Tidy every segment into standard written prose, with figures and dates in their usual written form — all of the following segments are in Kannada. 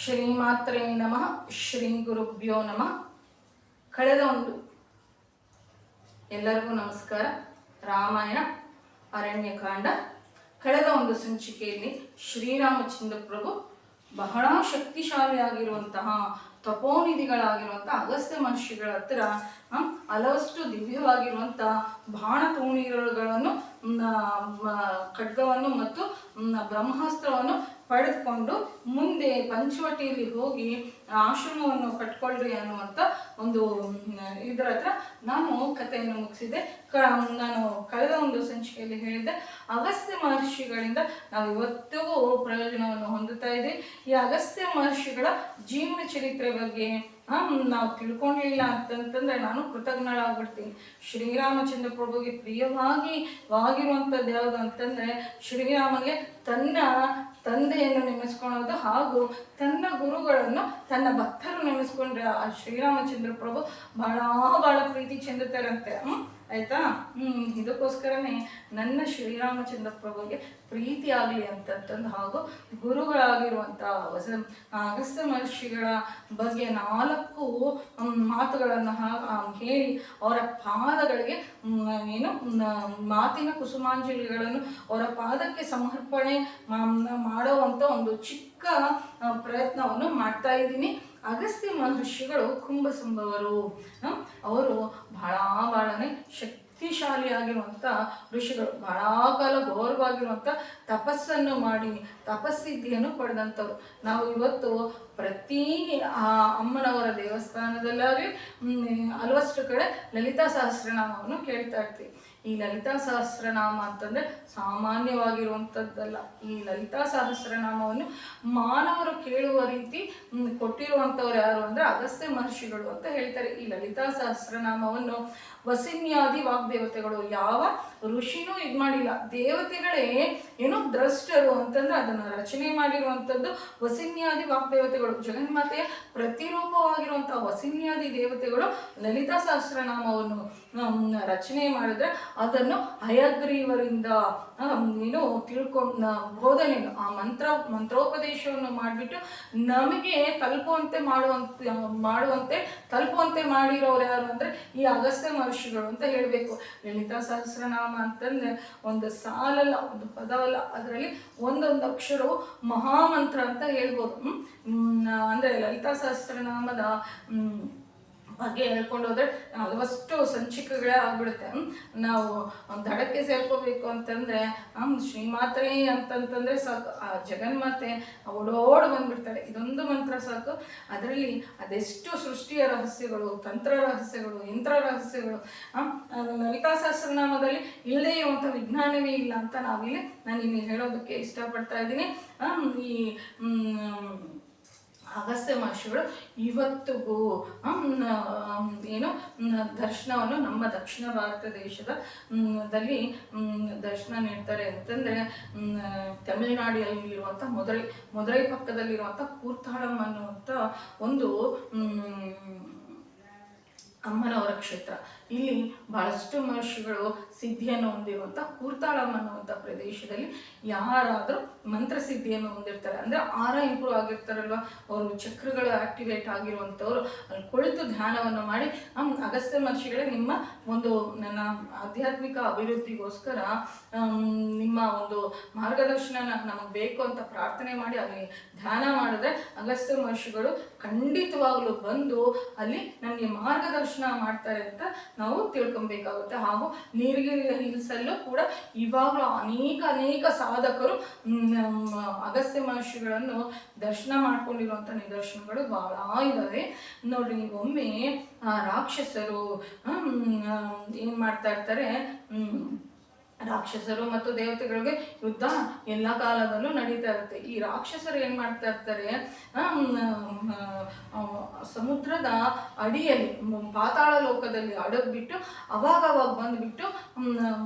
ಶ್ರೀಮಾತ್ರೇ ನಮಃ. ಶ್ರೀ ಗುರುಭ್ಯೋ ನಮಃ. ಕಳೆದ ಒಂದು ಎಲ್ಲರಿಗೂ ನಮಸ್ಕಾರ. ರಾಮಾಯಣ ಅರಣ್ಯಕಾಂಡ ಕಳೆದ ಒಂದು ಸಂಚಿಕೆಯಲ್ಲಿ ಶ್ರೀರಾಮಚಂದ್ರ ಪ್ರಭು ಬಹಳ ಶಕ್ತಿಶಾಲಿಯಾಗಿರುವಂತಹ ತಪೋನಿಧಿಗಳಾಗಿರುವಂತಹ ಅಗಸ್ತ್ಯ ಮಹರ್ಷಿಗಳ ಹತ್ತಿರ ಹಲವಷ್ಟು ದಿವ್ಯವಾಗಿರುವಂಥ ಬಾಣ ತೋಣಿಗಳನ್ನು ಖಡ್ಗವನ್ನು ಮತ್ತು ಬ್ರಹ್ಮಾಸ್ತ್ರವನ್ನು ಪಡೆದುಕೊಂಡು ಮುಂದೆ ಪಂಚವಟಿಯಲ್ಲಿ ಹೋಗಿ ಆಶ್ರಮವನ್ನು ಕಟ್ಕೊಳ್ರಿ ಅನ್ನುವಂಥ ಒಂದು ಇದರ ಹತ್ರ ನಾನು ಕಥೆಯನ್ನು ಮುಗಿಸಿದೆ. ನಾನು ಕಳೆದ ಒಂದು ಸಂಚಿಕೆಯಲ್ಲಿ ಹೇಳಿದ್ದೆ, ಅಗಸ್ತ್ಯ ಮಹರ್ಷಿಗಳಿಂದ ನಾವು ಇವತ್ತಿಗೂ ಪ್ರಯೋಜನವನ್ನು ಹೊಂದುತ್ತಾ ಇದ್ದೀವಿ. ಈ ಅಗಸ್ತ್ಯ ಮಹರ್ಷಿಗಳ ಜೀವನ ಚರಿತ್ರೆ ಬಗ್ಗೆ ನಾವು ತಿಳ್ಕೊಂಡಿಲ್ಲ ಅಂತಂತಂದ್ರೆ ನಾನು ಕೃತಜ್ಞಳಾಗ್ಬಿಡ್ತೀನಿ. ಶ್ರೀರಾಮಚಂದ್ರ ಪ್ರಭುಗೆ ಪ್ರಿಯವಾಗಿರುವಂಥದ್ದು ಯಾವುದು ಅಂತಂದ್ರೆ ಶ್ರೀರಾಮನಿಗೆ ತನ್ನ ತಂದೆಯನ್ನು ನೆನೆಸ್ಕೊಳ್ಳೋದು ಹಾಗೂ ತನ್ನ ಗುರುಗಳನ್ನು ತನ್ನ ಭಕ್ತರು ನೆನೆಸ್ಕೊಂಡ್ರೆ ಆ ಶ್ರೀರಾಮಚಂದ್ರ ಪ್ರಭು ಬಹಳ ಪ್ರೀತಿ ಚೆಂದುತ್ತಾರಂತೆ. ಆಯ್ತಾ? ಇದಕ್ಕೋಸ್ಕರನೇ ನನ್ನ ಶ್ರೀರಾಮಚಂದ್ರ ಪ್ರಭುಗೆ ಪ್ರೀತಿ ಆಗಲಿ ಅಂತಂದು ಹಾಗೂ ಗುರುಗಳಾಗಿರುವಂಥ ಅಗಸ್ತ್ಯ ಮಹರ್ಷಿಗಳ ಬಗ್ಗೆ 4 ಮಾತುಗಳನ್ನು ಹೇಳಿ ಅವರ ಪಾದಗಳಿಗೆ ಮಾತಿನ ಕುಸುಮಾಂಜಲಿಗಳನ್ನು ಅವರ ಪಾದಕ್ಕೆ ಸಮರ್ಪಣೆ ಮಾಡುವಂಥ ಒಂದು ಚಿಕ್ಕ ಪ್ರಯತ್ನವನ್ನು ಮಾಡ್ತಾ ಇದ್ದೀನಿ. ಅಗಸ್ತ್ಯ ಮಹರ್ಷಿಗಳು ಕುಂಭ ಸಂಭವರು. ಅವರು ಬಹಳನೇ ಶಕ್ತಿಶಾಲಿಯಾಗಿರುವಂಥ ಋಷಿಗಳು. ಬಹಳ ಕಾಲ ಗೌರವವಾಗಿರುವಂಥ ತಪಸ್ಸನ್ನು ಮಾಡಿ ತಪಸ್ಸಿದ್ಧಿಯನ್ನು ಪಡೆದಂಥವ್ರು. ನಾವು ಇವತ್ತು ಪ್ರತಿ ಅಮ್ಮನವರ ದೇವಸ್ಥಾನದಲ್ಲಾಗಲಿ ಹಲವಷ್ಟು ಕಡೆ ಲಲಿತಾ ಸಹಸ್ರನಾಮವನ್ನು ಕೇಳ್ತಾ ಇರ್ತೀವಿ. ಈ ಲಲಿತಾ ಸಹಸ್ರನಾಮ ಅಂತಂದರೆ ಸಾಮಾನ್ಯವಾಗಿರುವಂಥದ್ದಲ್ಲ. ಈ ಲಲಿತಾ ಸಹಸ್ರನಾಮವನ್ನು ಮಾನವರು ಕೇಳುವ ರೀತಿ ಕೊಟ್ಟಿರುವಂಥವ್ರು ಯಾರು ಅಂದರೆ ಅಗಸ್ತ್ಯ ಮಹರ್ಷಿಗಳು ಅಂತ ಹೇಳ್ತಾರೆ. ಈ ಲಲಿತಾ ಸಹಸ್ರನಾಮವನ್ನು ವಸಿನ್ಯಾದಿ ವಾಗ್ದೇವತೆಗಳು, ಯಾವ ಋಷಿನೂ ಇದು ಮಾಡಿಲ್ಲ. ದೇವತೆಗಳೇ ದ್ರಷ್ಟರು ಅಂತಂದ್ರೆ ಅದನ್ನು ರಚನೆ ಮಾಡಿರುವಂಥದ್ದು ವಸಿನ್ಯಾದಿ ವಾಗ್ದೇವತೆಗಳು. ಜಗನ್ಮಾತೆಯ ಪ್ರತಿರೂಪವಾಗಿರುವಂತಹ ವಸಿನ್ಯಾದಿ ದೇವತೆಗಳು ಲಲಿತಾ ಸಹಸ್ರನಾಮವನ್ನು ರಚನೆ ಮಾಡಿದ್ರೆ ಅದನ್ನು ಹಯಗ್ರೀವರಿಂದ ತಿಳ್ಕೊಂಡು ಬೋಧನೆಯನ್ನು ಆ ಮಂತ್ರೋಪದೇಶವನ್ನು ಮಾಡಿಬಿಟ್ಟು ನಮಗೆ ತಲುಪುವಂತೆ ಮಾಡಿರೋರು ಯಾರು ಅಂದರೆ ಈ ಅಗಸ್ತ್ಯ ಮಹರ್ಷಿಗಳು ಅಂತ ಹೇಳಬೇಕು. ಲಲಿತಾ ಸಹಸ್ರನಾಮ ಅಂತಂದ್ರೆ ಒಂದು ಸಾಲಲ್ಲ, ಒಂದು ಪದವಲ್ಲ, ಅದರಲ್ಲಿ ಒಂದೊಂದು ಅಕ್ಷರವು ಮಹಾಮಂತ್ರ ಅಂತ ಹೇಳ್ಬೋದು. ಅಂದರೆ ಲಲಿತಾ ಸಹಸ್ರನಾಮದ ಬಗ್ಗೆ ಹೇಳ್ಕೊಂಡು ಹೋದ್ರೆ ಹಲವಷ್ಟು ಸಂಚಿಕೆಗಳೇ ಆಗ್ಬಿಡುತ್ತೆ. ನಾವು ದಡಕ್ಕೆ ಸೇರ್ಕೋಬೇಕು ಅಂತಂದ್ರೆ ಶ್ರೀಮಾತ್ರೆ ಅಂತಂತಂದ್ರೆ ಸಾಕು, ಆ ಜಗನ್ಮಾತೆ ಓಡೋಡ್ ಬಂದ್ಬಿಡ್ತಾರೆ. ಇದೊಂದು ಮಂತ್ರ ಸಾಕು. ಅದರಲ್ಲಿ ಅದೆಷ್ಟು ಸೃಷ್ಟಿಯ ರಹಸ್ಯಗಳು, ತಂತ್ರ ರಹಸ್ಯಗಳು, ಯಂತ್ರ ರಹಸ್ಯಗಳು ಲಲಿತಾ ಸಹಸ್ರನಾಮದಲ್ಲಿ ಇಲ್ಲದೇ ಇರುವಂಥ ವಿಜ್ಞಾನವೇ ಇಲ್ಲ ಅಂತ ನಾನು ಇಲ್ಲಿ ಹೇಳೋದಕ್ಕೆ ಇಷ್ಟಪಡ್ತಾ ಇದ್ದೀನಿ. ಈ ಅಗಸ್ತ್ಯ ಮಹರ್ಷಿಗಳು ಇವತ್ತಿಗೂ ದರ್ಶನವನ್ನು ನಮ್ಮ ದಕ್ಷಿಣ ಭಾರತ ದೇಶದಲ್ಲಿ ದರ್ಶನ ನೀಡ್ತಾರೆ ಅಂತಂದರೆ ತಮಿಳುನಾಡಿನಲ್ಲಿರುವಂಥ ಮದುರೈ ಪಕ್ಕದಲ್ಲಿರುವಂಥ ಕೂರ್ತಾಳಂ ಅನ್ನುವಂಥ ಒಂದು ಅಮ್ಮನವರ ಕ್ಷೇತ್ರ. ಇಲ್ಲಿ ಬಹಳಷ್ಟು ಮಹರ್ಷಿಗಳು ಸಿದ್ಧಿಯನ್ನು ಹೊಂದಿರುವಂಥ ಕೂರ್ತಾಳಂ ಅನ್ನುವಂಥ ಪ್ರದೇಶದಲ್ಲಿ ಯಾರಾದರೂ ಮಂತ್ರಸಿದ್ಧಿಯನ್ನು ಹೊಂದಿರ್ತಾರೆ ಅಂದರೆ ಇಂಪ್ರೂವ್ ಆಗಿರ್ತಾರಲ್ವ, ಅವರು ಚಕ್ರಗಳು ಆಕ್ಟಿವೇಟ್ ಆಗಿರುವಂಥವ್ರು ಅಲ್ಲಿ ಕುಳಿತು ಧ್ಯಾನವನ್ನು ಮಾಡಿ ಅಗಸ್ತ್ಯ ಮಹರ್ಷಿಗಳೇ ನಿಮ್ಮ ಒಂದು ನನ್ನ ಆಧ್ಯಾತ್ಮಿಕ ಅಭಿವೃದ್ಧಿಗೋಸ್ಕರ ನಿಮ್ಮ ಒಂದು ಮಾರ್ಗದರ್ಶನ ನಮಗೆ ಬೇಕು ಅಂತ ಪ್ರಾರ್ಥನೆ ಮಾಡಿ ಅಲ್ಲಿ ಧ್ಯಾನ ಮಾಡಿದ್ರೆ ಅಗಸ್ತ್ಯ ಮಹರ್ಷಿಗಳು ಖಂಡಿತವಾಗಲೂ ಬಂದು ಅಲ್ಲಿ ನಮಗೆ ಮಾರ್ಗದರ್ಶನ ಮಾಡ್ತಾರೆ ಅಂತ ನಾವು ತಿಳ್ಕೊಬೇಕಾಗುತ್ತೆ. ಹಾಗೂ ನೀಲಗಿರಿ ಹಿಲ್ಸಲ್ಲೂ ಕೂಡ ಇವಾಗಲೂ ಅನೇಕ ಸಾಧಕರು ಅಗಸ್ತ್ಯ ಮಹರ್ಷಿಗಳನ್ನು ದರ್ಶನ ಮಾಡ್ಕೊಂಡಿರುವಂಥ ನಿದರ್ಶನಗಳು ಬಹಳ ಇದ್ದಾವೆ. ನೋಡ್ರಿ, ಒಮ್ಮೆ ರಾಕ್ಷಸರು ಏನು ಮಾಡ್ತಾ ಇರ್ತಾರೆ, ರಾಕ್ಷಸರು ಮತ್ತು ದೇವತೆಗಳಿಗೆ ಯುದ್ಧ ಎಲ್ಲ ಕಾಲದಲ್ಲೂ ನಡೀತಾ ಇರುತ್ತೆ. ಈ ರಾಕ್ಷಸರು ಏನು ಮಾಡ್ತಾ ಇರ್ತಾರೆ, ಸಮುದ್ರದ ಅಡಿಯಲ್ಲಿ ಪಾತಾಳ ಲೋಕದಲ್ಲಿ ಅಡಗ್ಬಿಟ್ಟು ಅವಾಗ ಬಂದುಬಿಟ್ಟು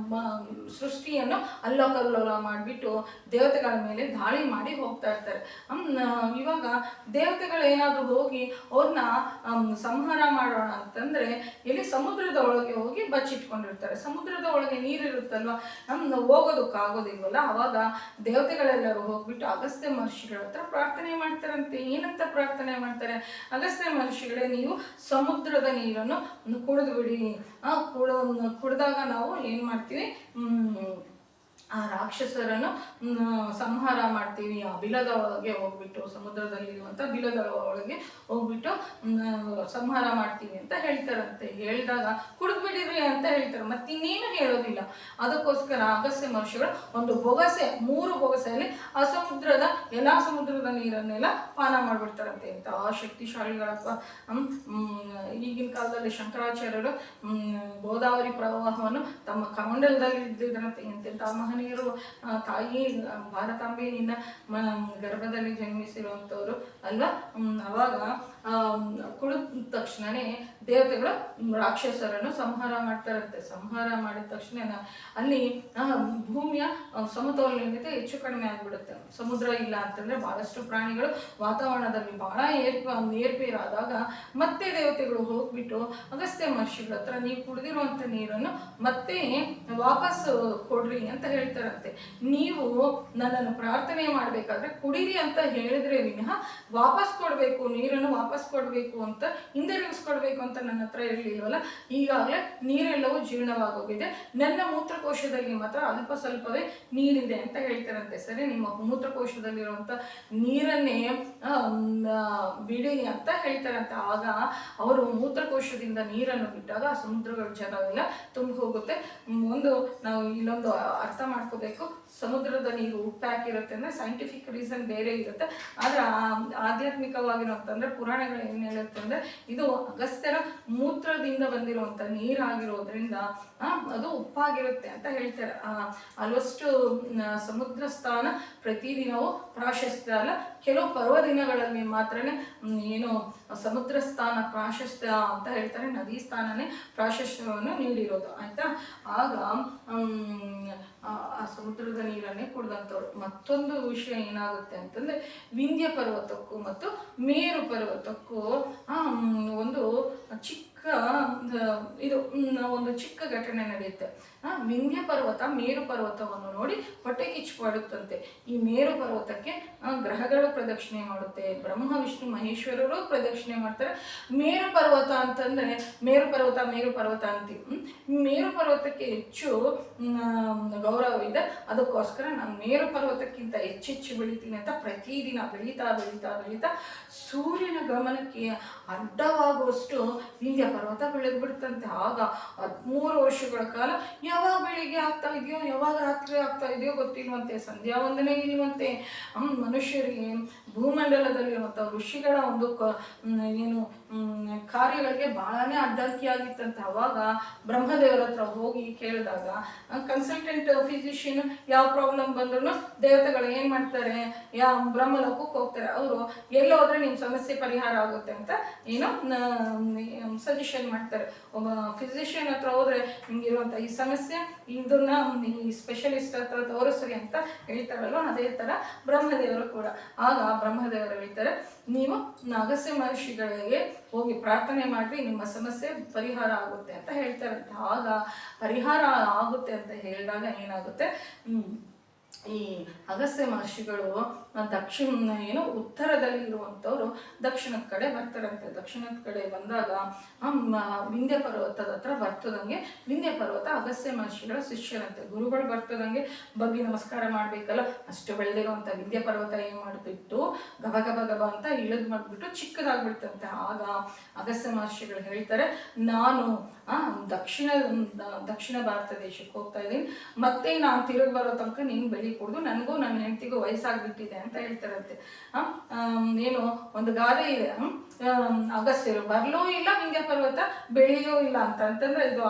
ಸೃಷ್ಟಿಯನ್ನು ಅಲ್ಲೋಕಲ್ಲೋಲ ಮಾಡಿಬಿಟ್ಟು ದೇವತೆಗಳ ಮೇಲೆ ದಾಳಿ ಮಾಡಿ ಹೋಗ್ತಾ ಇರ್ತಾರೆ. ಇವಾಗ ದೇವತೆಗಳೇನಾದರೂ ಹೋಗಿ ಅವ್ರನ್ನ ಸಂಹಾರ ಮಾಡೋಣ ಅಂತಂದರೆ ಇಲ್ಲಿ ಸಮುದ್ರದ ಒಳಗೆ ಹೋಗಿ ಬಚ್ಚಿಟ್ಕೊಂಡಿರ್ತಾರೆ. ಸಮುದ್ರದ ಒಳಗೆ ನೀರಿರುತ್ತಲ್ವ, ಹೋಗೋದಕ್ಕಾಗೋದಿಲ್ವಲ್ಲ, ಅವಾಗ ದೇವತೆಗಳೆಲ್ಲರೂ ಹೋಗ್ಬಿಟ್ಟು ಅಗಸ್ತ್ಯ ಮಹರ್ಷಿಗಳ ಹತ್ರ ಪ್ರಾರ್ಥನೆ ಮಾಡ್ತಾರಂತೆ. ಏನಂತ ಪ್ರಾರ್ಥನೆ ಮಾಡ್ತಾರೆ? ಅಗಸ್ತ್ಯ ಮಹರ್ಷಿಗಳೇ, ನೀವು ಸಮುದ್ರದ ನೀರನ್ನು ಕುಡಿದು ಬಿಡಿ. ಕುಡಿದಾಗ ನಾವು ಏನು ಮಾಡ್ತೀವಿ, ಆ ರಾಕ್ಷಸರನ್ನು ಸಂಹಾರ ಮಾಡ್ತೀವಿ. ಆ ಬಿಲದ ಒಳಗೆ ಹೋಗ್ಬಿಟ್ಟು, ಸಮುದ್ರದಲ್ಲಿರುವಂಥ ಬಿಲದ ಒಳಗೆ ಹೋಗ್ಬಿಟ್ಟು ಸಂಹಾರ ಮಾಡ್ತೀವಿ ಅಂತ ಹೇಳ್ತಾರಂತೆ. ಹೇಳಿದಾಗ ಕುಡಿದ್ಬಿಡಿರಿ ಅಂತ ಹೇಳ್ತಾರೆ, ಮತ್ತಿನ್ನೇನು ಹೇಳೋದಿಲ್ಲ. ಅದಕ್ಕೋಸ್ಕರ ಅಗಸ್ತ್ಯ ಮಹರ್ಷಿಗಳು ಒಂದು ಬೊಗಸೆ, 3 ಬೊಗಸೆಯಲ್ಲಿ ಆ ಎಲ್ಲ ಸಮುದ್ರದ ನೀರನ್ನೆಲ್ಲ ಪಾನ ಮಾಡಿಬಿಡ್ತಾರಂತೆ. ಇಂಥ ಶಕ್ತಿಶಾಲಿಗಳಪ್ಪ. ಈಗಿನ ಕಾಲದಲ್ಲಿ ಶಂಕರಾಚಾರ್ಯರು ಗೋದಾವರಿ ಪ್ರವಾಹವನ್ನು ತಮ್ಮ ಕಮಂಡಲದಲ್ಲಿ ಇದ್ದಿದ್ರಂತೆ. ಇಂತಿಂಥ ಮಹನೀಯರು, ತಾಯಿ ಭಾರತಾಂಬೆ ನಿನ್ನ ಗರ್ಭದಲ್ಲಿ ಜನ್ಮಿಸಿರುವಂಥವ್ರು ಅಲ್ವಾ. ಅವಾಗ ಕುಡಿದ ತಕ್ಷಣನೇ ದೇವತೆಗಳು ರಾಕ್ಷಸರನ್ನು ಸಂಹಾರ ಮಾಡ್ತಾರಂತೆ. ಸಂಹಾರ ಮಾಡಿದ ತಕ್ಷಣ ಅಲ್ಲಿ ಭೂಮಿಯ ಸಮತೋಲನತೆ ಹೆಚ್ಚು ಕಡಿಮೆ ಆಗ್ಬಿಡುತ್ತೆ. ಸಮುದ್ರ ಇಲ್ಲ ಅಂತಂದ್ರೆ ಬಹಳಷ್ಟು ಪ್ರಾಣಿಗಳು ವಾತಾವರಣದಲ್ಲಿ ಬಹಳ ಏರ್ಪೇರಾದಾಗ ಮತ್ತೆ ದೇವತೆಗಳು ಹೋಗ್ಬಿಟ್ಟು ಅಗಸ್ತ್ಯ ಮಹರ್ಷಿಗಳ ಹತ್ರ ನೀವು ಕುಡಿದಿರುವಂಥ ನೀರನ್ನು ಮತ್ತೆ ವಾಪಸ್ ಕೊಡ್ರಿ ಅಂತ ಹೇಳ್ತಾರಂತೆ. ನೀವು ನನ್ನನ್ನು ಪ್ರಾರ್ಥನೆ ಮಾಡಬೇಕಾದ್ರೆ ಕುಡೀರಿ ಅಂತ ಹೇಳಿದ್ರೆ ವಿನಃ ವಾಪಸ್ ಕೊಡಬೇಕು, ನೀರನ್ನು ವಾಪಸ್ ಕೊಡಬೇಕು ಅಂತ, ಹಿಂದಿರುಗಿಸ್ಕೊಡ್ಬೇಕು ಅಂತ ನನ್ನ ಹತ್ರ ಇರಲಿಲ್ವಲ್ಲ. ಈಗಾಗಲೇ ನೀರೆಲ್ಲವೂ ಜೀರ್ಣವಾಗೋಗಿದೆ, ನನ್ನ ಮೂತ್ರಕೋಶದಲ್ಲಿ ಮಾತ್ರ ಅಲ್ಪ ಸ್ವಲ್ಪವೇ ನೀರಿದೆ ಅಂತ ಹೇಳ್ತಾರಂತೆ. ಸರಿ, ನಿಮ್ಮ ಮೂತ್ರಕೋಶದಲ್ಲಿರುವಂಥ ನೀರನ್ನೇ ಬಿಡಿ ಅಂತ ಹೇಳ್ತಾರಂತೆ. ಆಗ ಅವರು ಮೂತ್ರಕೋಶದಿಂದ ನೀರನ್ನು ಬಿಟ್ಟಾಗ ಆ ಸಮುದ್ರಗಳ ಜಲವೆಲ್ಲ ತುಂಬಿ ಹೋಗುತ್ತೆ. ನಾವು ಇಲ್ಲೊಂದು ಅರ್ಥ ಮಾಡ್ಕೋಬೇಕು, ಸಮುದ್ರದ ನೀರು ಉಪ್ಪಾಕಿರುತ್ತೆ ಅಂದರೆ ಸೈಂಟಿಫಿಕ್ ರೀಸನ್ ಬೇರೆ ಇರುತ್ತೆ. ಆದರೆ ಆಧ್ಯಾತ್ಮಿಕವಾಗಿರುವಂತಂದ್ರೆ ಪುರಾಣಗಳು ಏನು ಹೇಳುತ್ತೆ ಅಂದರೆ ಇದು ಅಗಸ್ತ್ಯರ ಮೂತ್ರದಿಂದ ಬಂದಿರುವಂಥ ನೀರಾಗಿರೋದ್ರಿಂದ ಅದು ಉಪ್ಪಾಗಿರುತ್ತೆ ಅಂತ ಹೇಳ್ತಾರೆ. ಅಲ್ವಷ್ಟು ಸಮುದ್ರ ಸ್ಥಾನ ಪ್ರತಿದಿನವೂ ಪ್ರಾಶಸ್ತ್ಯ ಅಲ್ಲ, ಕೆಲವು ಪರ್ವದಿನಗಳಲ್ಲಿ ಮಾತ್ರನೇ ಏನು ಸಮುದ್ರ ಸ್ಥಾನ ಪ್ರಾಶಸ್ತ್ಯ ಅಂತ ಹೇಳ್ತಾರೆ, ನದಿ ಸ್ಥಾನನೇ ಪ್ರಾಶಸ್ತ್ಯವನ್ನು ನೀಡಿರೋದು. ಆಯ್ತಾ. ಆಗ ಆ ಸಮುದ್ರದ ನೀರನ್ನೇ ಕುಡ್ದಂಥವ್ರು. ಮತ್ತೊಂದು ವಿಷಯ ಏನಾಗುತ್ತೆ ಅಂತಂದ್ರೆ, ವಿಂಧ್ಯ ಪರ್ವತಕ್ಕೂ ಮತ್ತು ಮೇರು ಪರ್ವತಕ್ಕೂ ಒಂದು ಚಿಕ್ಕ ಘಟನೆ ನಡೆಯುತ್ತೆ. ವಿಂಧ್ಯ ಪರ್ವತ ಮೇರು ಪರ್ವತವನ್ನು ನೋಡಿ ಹೊಟ್ಟೆ ಕಿಚ್ಚುಪಾಡುತ್ತಂತೆ. ಈ ಮೇರು ಪರ್ವತಕ್ಕೆ ಗ್ರಹಗಳು ಪ್ರದಕ್ಷಿಣೆ ಮಾಡುತ್ತೆ, ಬ್ರಹ್ಮ ವಿಷ್ಣು ಮಹೇಶ್ವರರು ಪ್ರದಕ್ಷಿಣೆ ಮಾಡ್ತಾರೆ. ಮೇರು ಪರ್ವತ ಅಂತಂದ್ರೆ ಮೇರು ಪರ್ವತ ಅಂತೀವಿ. ಮೇರು ಪರ್ವತಕ್ಕೆ ಹೆಚ್ಚು ಗೌರವ ಇದೆ. ಅದಕ್ಕೋಸ್ಕರ ನಾನು ಮೇರು ಪರ್ವತಕ್ಕಿಂತ ಹೆಚ್ಚೆಚ್ಚು ಬೆಳಿತೀನಿ ಅಂತ ಪ್ರತಿದಿನ ಬೆಳೀತಾ ಸೂರ್ಯನ ಗಮನಕ್ಕೆ ಅಡ್ಡವಾಗುವಷ್ಟು ವಿಂಧ್ಯ ಪರ್ವತ ಬೆಳೆದು ಬಿಡುತ್ತಂತೆ. ಆಗ 13 ವರ್ಷಗಳ ಕಾಲ ಯಾವಾಗ ಬೆಳಿಗ್ಗೆ ಆಗ್ತಾ ಇದೆಯೋ ಯಾವಾಗ ರಾತ್ರಿ ಆಗ್ತಾ ಇದೆಯೋ ಗೊತ್ತಿಲ್ವಂತೆ, ಸಂಧ್ಯಾ ವಂದನೆ ಇಲ್ವಂತೆ. ಮನುಷ್ಯರಿಗೆ ಭೂಮಂಡಲದಲ್ಲಿರುವಂಥ ಋಷಿಗಳ ಒಂದು ಕಾರ್ಯಗಳಿಗೆ ಬಹಳನೇ ಅಡ್ಡಾಕಿಯಾಗಿತ್ತಂತೆ. ಅವಾಗ ಬ್ರಹ್ಮದೇವರ ಹತ್ರ ಹೋಗಿ ಕೇಳಿದಾಗ ಕನ್ಸಲ್ಟೆಂಟ್ ಫಿಸಿಷಿಯನ್ ಯಾವ ಪ್ರಾಬ್ಲಮ್ ಬಂದ್ರು ದೇವತೆಗಳು ಏನು ಮಾಡ್ತಾರೆ, ಬ್ರಹ್ಮಲೋಕಕ್ಕೆ ಹೋಗ್ತಾರೆ. ಅವರು ಎಲ್ಲೋದ್ರೆ ನಿಮ್ಮ ಸಮಸ್ಯೆ ಪರಿಹಾರ ಆಗುತ್ತೆ ಅಂತ ಸಜೆಷನ್ ಮಾಡ್ತಾರೆ. ಒಬ್ಬ ಫಿಸಿಷಿಯನ್ ಹತ್ರ ಹೋದ್ರೆ ನಿಮ್ಗಿರುವಂಥ ಈ ಸಮಸ್ಯೆ ಇದನ್ನ ಈ ಸ್ಪೆಷಲಿಸ್ಟ್ ಹತ್ರ ತೋರಿಸ್ರಿ ಅಂತ ಹೇಳ್ತಾರಲ್ವ, ಅದೇ ಥರ ಬ್ರಹ್ಮದೇವರು ಕೂಡ. ಆಗ ಬ್ರಹ್ಮದೇವರು ಹೇಳ್ತಾರೆ, ನೀವು ಅಗಸ್ತ್ಯ ಮಹರ್ಷಿಗಳಿಗೆ ಹೋಗಿ ಪ್ರಾರ್ಥನೆ ಮಾಡಿ ನಿಮ್ಮ ಸಮಸ್ಯೆ ಪರಿಹಾರ ಆಗುತ್ತೆ ಅಂತ ಹೇಳ್ತಾರಂತೆ. ಆಗ ಪರಿಹಾರ ಆಗುತ್ತೆ ಅಂತ ಹೇಳಿದಾಗ ಏನಾಗುತ್ತೆ, ಈ ಅಗಸ್ತ್ಯ ಮಹರ್ಷಿಗಳು ಉತ್ತರದಲ್ಲಿ ಇರುವಂಥವ್ರು ದಕ್ಷಿಣದ ಕಡೆ ಬರ್ತಾರಂತೆ. ದಕ್ಷಿಣದ ಕಡೆ ಬಂದಾಗ ವಿಂಧ್ಯ ಪರ್ವತದ ಹತ್ರ ಬರ್ತದಂಗೆ, ವಿಂಧ್ಯ ಪರ್ವತ ಅಗಸ್ತ್ಯ ಮಹರ್ಷಿಗಳ ಶಿಷ್ಯರಂತೆ. ಗುರುಗಳು ಬರ್ತದಂಗೆ ಬಗ್ಗೆ ನಮಸ್ಕಾರ ಮಾಡ್ಬೇಕಲ್ಲ, ಅಷ್ಟು ಬೆಳೆದಿರುವಂಥ ವಿಂಧ್ಯ ಪರ್ವತ ಏನು ಮಾಡಿಬಿಟ್ಟು ಗಬ ಅಂತ ಇಳಿದು ಮಾಡಿಬಿಟ್ಟು ಚಿಕ್ಕದಾಗ್ಬಿಡ್ತಂತೆ. ಆಗ ಅಗಸ್ತ್ಯ ಮಹರ್ಷಿಗಳು ಹೇಳ್ತಾರೆ, ನಾನು ದಕ್ಷಿಣ ಭಾರತ ದೇಶಕ್ಕೆ ಹೋಗ್ತಾ ಇದ್ದೀನಿ, ಮತ್ತೆ ನಾನು ತಿರುಗಿ ಬರೋ ತನಕ ನೀನು ಬೆಳಿ ಕುಡಿದು ನನಗೂ ನನ್ನ ಹೆಂಡತಿಗೂ ವಯಸ್ಸಾಗ್ಬಿಟ್ಟಿದೆ ಅಂತ ಹೇಳ್ತಾರಂತೆ. ಒಂದು ಗಾದೆ ಇದೆ, ಅಗಸ್ತ್ಯರು ಬರ್ಲೂ ಇಲ್ಲ ವಿಂಧ್ಯ ಪರ್ವತ ಬೆಳೀಲೂ ಇಲ್ಲ ಅಂತಂದ್ರೆ ಇದು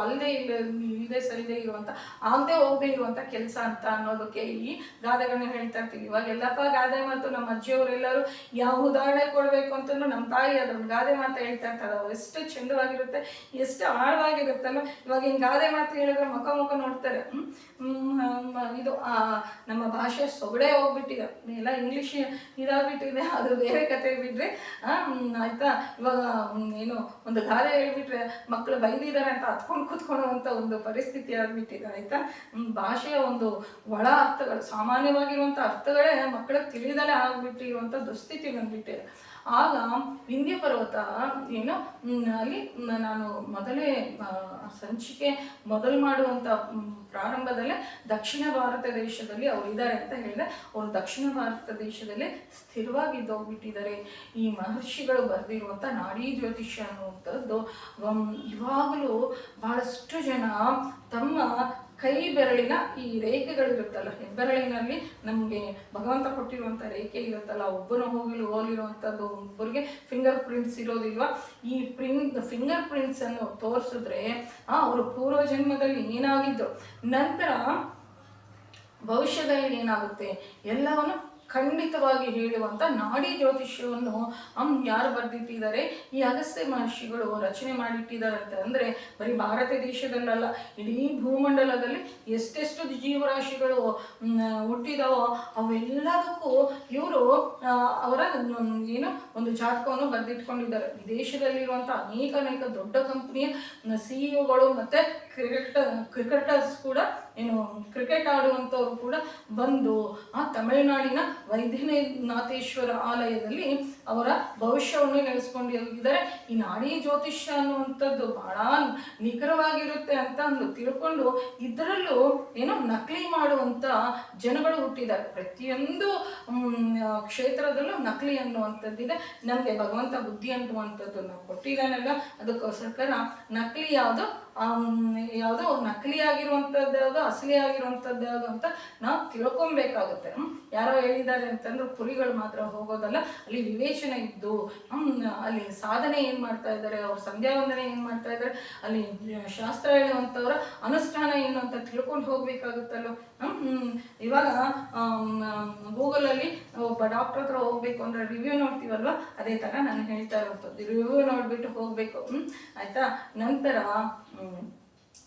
ಇಲ್ಲದೆ ಸರಿದೇ ಇರುವಂತ ಆಗದೆ ಹೋಗದೆ ಇರುವಂತ ಕೆಲಸ ಅಂತ ಅನ್ನೋದಕ್ಕೆ ಈ ಗಾದೆಗಳನ್ನ ಹೇಳ್ತಾ ಇರ್ತೀವಿ. ಇವಾಗ ಎಲ್ಲಪ್ಪ ಗಾದೆ ಮಾತು ನಮ್ಮ ಅಜ್ಜಿಯವರೆಲ್ಲರೂ ಯಾವ ಉದಾಹರಣೆ ಕೊಡ್ಬೇಕು ಅಂತಂದ್ರೆ ನಮ್ಮ ತಾಯಿ ಅದೊಂದು ಗಾದೆ ಮಾತು ಹೇಳ್ತಾ ಇರ್ತಾರೆ. ಅವ್ರು ಎಷ್ಟು ಚಂದವಾಗಿರುತ್ತೆ, ಎಷ್ಟು ಆಳವಾಗಿರುತ್ತಲ್ಲ. ಇವಾಗ ಹಿಂಗೆ ಗಾದೆ ಮಾತು ಹೇಳಿದ್ರೆ ಮುಖ ನೋಡ್ತಾರೆ. ಇದು ನಮ್ಮ ಭಾಷೆ ಸೊಗಡೆ ಹೋಗ್ಬಿಟ್ಟಿದೆ, ಎಲ್ಲ ಇಂಗ್ಲೀಷ್ ಇದಾಗ್ಬಿಟ್ಟಿದೆ, ಅದು ಬೇರೆ ಕತೆ ಬಿಡ್ರಿ. ಆಯ್ತಾ. ಇವಾಗ ಒಂದು ಗಾದೆ ಹೇಳ್ಬಿಟ್ರೆ ಮಕ್ಕಳು ಬೈದಿದ್ದಾರೆ ಅಂತ ಹತ್ಕೊಂಡು ಕೂತ್ಕೊಳ್ಳುವಂಥ ಒಂದು ಪರಿಸ್ಥಿತಿ ಆಗ್ಬಿಟ್ಟಿದೆ ಆಯ್ತಾ. ಭಾಷೆಯ ಒಂದು ಒಳ ಅರ್ಥಗಳು, ಸಾಮಾನ್ಯವಾಗಿರುವಂಥ ಅರ್ಥಗಳೇ ಮಕ್ಕಳಿಗೆ ತಿಳಿದಲೇ ಆಗ್ಬಿಟ್ಟಿರುವಂಥ ದುಸ್ಥಿತಿ ಬಂದ್ಬಿಟ್ಟಿದೆ. ಆಗ ವಿಂಧ್ಯ ಪರ್ವತ ಏನು ಅಲ್ಲಿ ನಾನು ಮೊದಲೇ ಸಂಚಿಕೆ ಮೊದಲು ಮಾಡುವಂಥ ಪ್ರಾರಂಭದಲ್ಲೇ ದಕ್ಷಿಣ ಭಾರತ ದೇಶದಲ್ಲಿ ಅವ್ರು ಇದ್ದಾರೆ ಅಂತ ಹೇಳಿದೆ. ಅವರು ದಕ್ಷಿಣ ಭಾರತ ದೇಶದಲ್ಲೇ ಸ್ಥಿರವಾಗಿದ್ದೋಗ್ಬಿಟ್ಟಿದ್ದಾರೆ. ಈ ಮಹರ್ಷಿಗಳು ಬರೆದಿರುವಂಥ ನಾಡಿ ಜ್ಯೋತಿಷ್ಯ ಅನ್ನುವಂಥದ್ದು ಇವಾಗಲೂ ಬಹಳಷ್ಟು ಜನ ತಮ್ಮ ಕೈ ಬೆರಳಿನ ಈ ರೇಖೆಗಳಿರುತ್ತಲ್ಲ, ಹೆಬ್ಬೆರಳಿನಲ್ಲಿ ನಮಗೆ ಭಗವಂತ ಕೊಟ್ಟಿರುವಂಥ ರೇಖೆ ಇರುತ್ತಲ್ಲ, ಒಬ್ಬನು ಹೋಲಿರುವಂಥದ್ದು, ಒಬ್ಬರಿಗೆ ಫಿಂಗರ್ ಪ್ರಿಂಟ್ಸ್ ಇರೋದಿಲ್ವಾ, ಈ ಫಿಂಗರ್ ಪ್ರಿಂಟ್ಸ್ ಅನ್ನು ತೋರಿಸಿದ್ರೆ ಅವರು ಪೂರ್ವ ಜನ್ಮದಲ್ಲಿ ಏನಾಗಿದ್ದು, ನಂತರ ಭವಿಷ್ಯದಲ್ಲಿ ಏನಾಗುತ್ತೆ ಎಲ್ಲವನ್ನು ಖಂಡಿತವಾಗಿ ಹೇಳುವಂಥ ನಾಡಿ ಜ್ಯೋತಿಷ್ಯವನ್ನು ಯಾರು ಬರೆದಿಟ್ಟಿದ್ದಾರೆ, ಈ ಅಗಸ್ತ್ಯ ಮಹರ್ಷಿಗಳು ರಚನೆ ಮಾಡಿಟ್ಟಿದ್ದಾರಂತೆ. ಅಂದರೆ ಬರೀ ಭಾರತ ದೇಶದಲ್ಲಲ್ಲ, ಇಡೀ ಭೂಮಂಡಲದಲ್ಲಿ ಎಷ್ಟೆಷ್ಟು ಜೀವರಾಶಿಗಳು ಹುಟ್ಟಿದಾವೋ ಅವೆಲ್ಲದಕ್ಕೂ ಇವರು ಅವರ ಏನು ಒಂದು ಜಾತಕವನ್ನು ಬರೆದಿಟ್ಕೊಂಡಿದ್ದಾರೆ. ವಿದೇಶದಲ್ಲಿರುವಂಥ ಅನೇಕ ದೊಡ್ಡ ಕಂಪ್ನಿಯ CEO ಮತ್ತು ಕ್ರಿಕೆಟರ್ಸ್ ಕೂಡ ಏನು ಕ್ರಿಕೆಟ್ ಆಡುವಂಥವ್ರು ಕೂಡ ಬಂದು ಆ ತಮಿಳುನಾಡಿನ ವೈದ್ಯನಾಥೇಶ್ವರ ಆಲಯದಲ್ಲಿ ಅವರ ಭವಿಷ್ಯವನ್ನು ನೆಲೆಸ್ಕೊಂಡು ಹೋಗಿದ್ದಾರೆ. ಈ ನಾಡಿ ಜ್ಯೋತಿಷ್ಯ ಅನ್ನುವಂಥದ್ದು ಬಹಳ ನಿಖರವಾಗಿರುತ್ತೆ ಅಂತ ತಿಳ್ಕೊಂಡು ಇದರಲ್ಲೂ ಏನೋ ನಕಲಿ ಮಾಡುವಂಥ ಜನಗಳು ಹುಟ್ಟಿದ್ದಾರೆ. ಪ್ರತಿಯೊಂದು ಕ್ಷೇತ್ರದಲ್ಲೂ ನಕಲಿ ಅನ್ನುವಂಥದ್ದಿದೆ. ನಮಗೆ ಭಗವಂತ ಬುದ್ಧಿ ಅನ್ನುವಂಥದ್ದನ್ನು ಕೊಟ್ಟಿದ್ದಾನಲ್ಲ, ಅದಕ್ಕೋಸ್ಕರ ನಕಲಿ ಯಾವುದೋ ನಕಲಿಯಾಗಿರುವಂಥದ್ದು ಯಾವುದು, ಅಸಲಿ ಆಗಿರುವಂಥದ್ದು ಯಾವುದು ಅಂತ ನಾವು ತಿಳ್ಕೊಬೇಕಾಗುತ್ತೆ. ಯಾರೋ ಹೇಳಿದ್ದಾರೆ ಅಂತಂದ್ರೆ ಕುರಿಗಳು ಮಾತ್ರ ಹೋಗೋದಲ್ಲ, ಅಲ್ಲಿ ವಿವೇಚನೆ ಇದ್ದು ಅಲ್ಲಿ ಸಾಧನೆ ಏನು ಮಾಡ್ತಾ ಇದ್ದಾರೆ, ಅವ್ರ ಸಂಧ್ಯಾ ವಂದನೆ ಏನು ಮಾಡ್ತಾ ಇದ್ದಾರೆ, ಅಲ್ಲಿ ಶಾಸ್ತ್ರ ಹೇಳುವಂಥವ್ರ ಅನುಷ್ಠಾನ ಏನು ಅಂತ ತಿಳ್ಕೊಂಡು ಹೋಗ್ಬೇಕಾಗುತ್ತಲ್ಲೋ. ಇವಾಗ ಗೂಗಲಲ್ಲಿ ಒಬ್ಬ ಡಾಕ್ಟರ್ ಹತ್ರ ಹೋಗ್ಬೇಕು ಅಂದರೆ ರಿವ್ಯೂ ನೋಡ್ತೀವಲ್ವ, ಅದೇ ಥರ ನಾನು ಹೇಳ್ತಾ ಇರುವಂಥದ್ದು, ರಿವ್ಯೂ ನೋಡಿಬಿಟ್ಟು ಹೋಗಬೇಕು. ಆಯಿತಾ. ನಂತರ